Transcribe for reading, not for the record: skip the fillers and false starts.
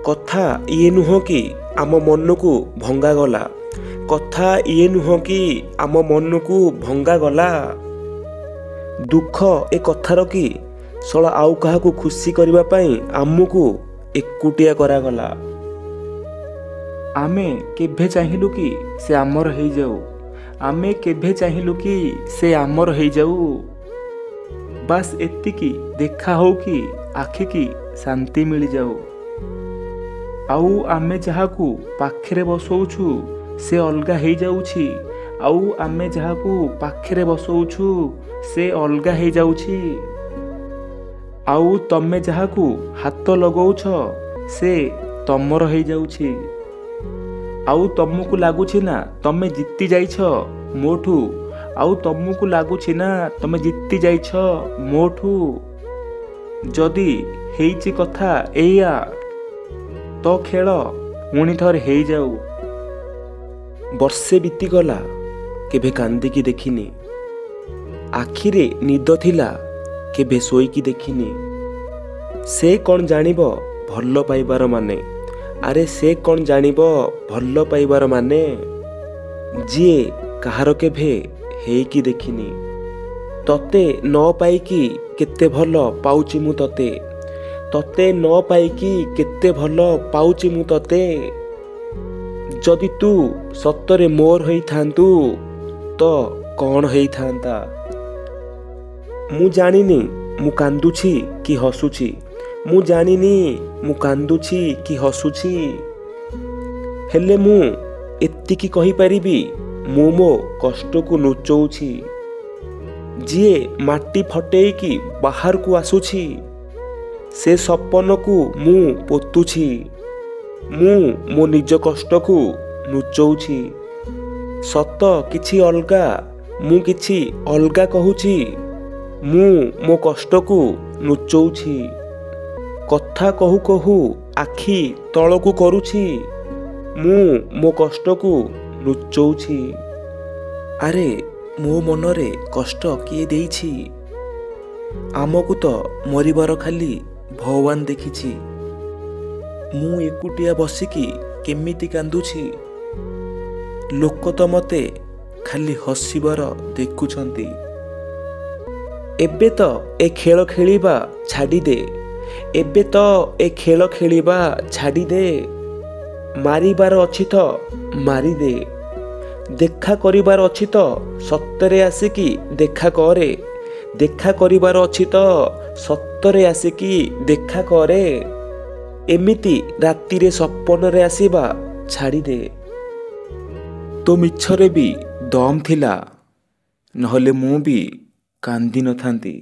କଥା ଇଏ ନୁହଁ କି ଆମ ମନକୁ ଭଙ୍ଗାଗଲା। କଥା ଇଏ ନୁହଁ କି ଆମ ମନକୁ ଭଙ୍ଗାଗଲା। ଦୁଃଖ ଏ କଥାର କି ଶଳା ଆଉ କାହାକୁ ଖୁସି କରିବା ପାଇଁ ଆମକୁ ଏକୁଟିଆ କରାଗଲା। ଆମେ କେବେ ଚାହିଁଲୁ କି ସେ ଆମର ହେଇଯାଉ। ଆମେ କେବେ ଚାହିଁଲୁ କି ସେ ଆମର ହେଇଯାଉ। ବାସ୍ ଏତିକି ଦେଖା ହଉ କି ଆଖିକି ଶାନ୍ତି ମିଳିଯାଉ। ଆଉ ଆମେ ଯାହାକୁ ପାଖରେ ବସଉଛୁ ସେ ଅଲଗା ହେଇଯାଉଛି। ଆଉ ଆମେ ଯାହାକୁ ପାଖରେ ବସଉଛୁ ସେ ଅଲଗା ହେଇଯାଉଛି। ଆଉ ତମେ ଯାହାକୁ ହାତ ଲଗଉଛ ସେ ତମର ହେଇଯାଉଛି। ଆଉ ତମକୁ ଲାଗୁଛି ନା ତମେ ଜିତି ଯାଇଛ ମୋଠୁ। ଆଉ ତମକୁ ଲାଗୁଛି ନା ତମେ ଜିତି ଯାଇଛ ମୋଠୁ। ଯଦି ହେଇଛି କଥା ଏଇଆ ତ ଖେଳ ପୁଣି ଥରେ ହେଇଯାଉ। ବର୍ଷେ ବିତିଗଲା କେବେ କାନ୍ଦିକି ଦେଖିନି। ଆଖିରେ ନିଦ ଥିଲା କେବେ ଶୋଇକି ଦେଖିନି। ସେ କ'ଣ ଜାଣିବ ଭଲ ପାଇବାର ମାନେ। ଆରେ ସେ କ'ଣ ଜାଣିବ ଭଲ ପାଇବାର ମାନେ। ଯିଏ କାହାର କେବେ ହେଇକି ଦେଖିନି। ତତେ ନ ପାଇକି କେତେ ଭଲ ପାଉଛି ମୁଁ ତତେ। ତତେ ନ ପାଇକି କେତେ ଭଲ ପାଉଛି ମୁଁ ତତେ। ଯଦି ତୁ ସତରେ ମୋର ହେଇଥାନ୍ତୁ ତ କ'ଣ ହେଇଥାନ୍ତା। ମୁଁ ଜାଣିନି ମୁଁ କାନ୍ଦୁଛି କି ହସୁଛି। ମୁଁ ଜାଣିନି ମୁଁ କାନ୍ଦୁଛି କି ହସୁଛି। ହେଲେ ମୁଁ ଏତିକି କହିପାରିବି ମୁଁ ମୋ କଷ୍ଟକୁ ଲୁଚଉଛି। ଯିଏ ମାଟି ଫଟେଇକି ବାହାରକୁ ଆସୁଛି ସେ ସପନକୁ ମୁଁ ପୋତୁଛି। ମୁଁ ମୋ ନିଜ କଷ୍ଟକୁ ଲୁଚଉଛି। ସତ କିଛି ଅଲଗା ମୁଁ କିଛି ଅଲଗା କହୁଛି। ମୁଁ ମୋ କଷ୍ଟକୁ ଲୁଚଉଛି। କଥା କହୁ କହୁ ଆଖି ତଳକୁ କରୁଛି। ମୁଁ ମୋ କଷ୍ଟକୁ ଲୁଚଉଛି। ଆରେ ମୋ ମନରେ କଷ୍ଟ କିଏ ଦେଇଛି। ଆମକୁ ତ ମରିବାର ଖାଲି ଭଗବାନ ଦେଖିଛି। ମୁଁ ଏକୁଟିଆ ବସିକି କେମିତି କାନ୍ଦୁଛି। ଲୋକ ତ ମୋତେ ଖାଲି ହସିବାର ଦେଖୁଛନ୍ତି। ଏବେ ତ ଏ ଖେଳ ଖେଳିବା ଛାଡ଼ିଦେ। ଏବେ ତ ଏ ଖେଳ ଖେଳିବା ଛାଡ଼ିଦେ। ମାରିବାର ଅଛି ତ ମାରିଦେ। ଦେଖା କରିବାର ଅଛି ତ ସତରେ ଆସିକି ଦେଖା କରେ। ଦେଖା କରିବାର ଅଛି ତ ସତରେ ଆସିକି ଦେଖା କରେ। ଏମିତି ରାତିରେ ସପନରେ ଆସିବା ଛାଡ଼ିଦେ। ତୋ ମିଛରେ ବି ଦମ୍ ଥିଲା ନହେଲେ ମୁଁ ବି କାନ୍ଦି ନଥାନ୍ତି।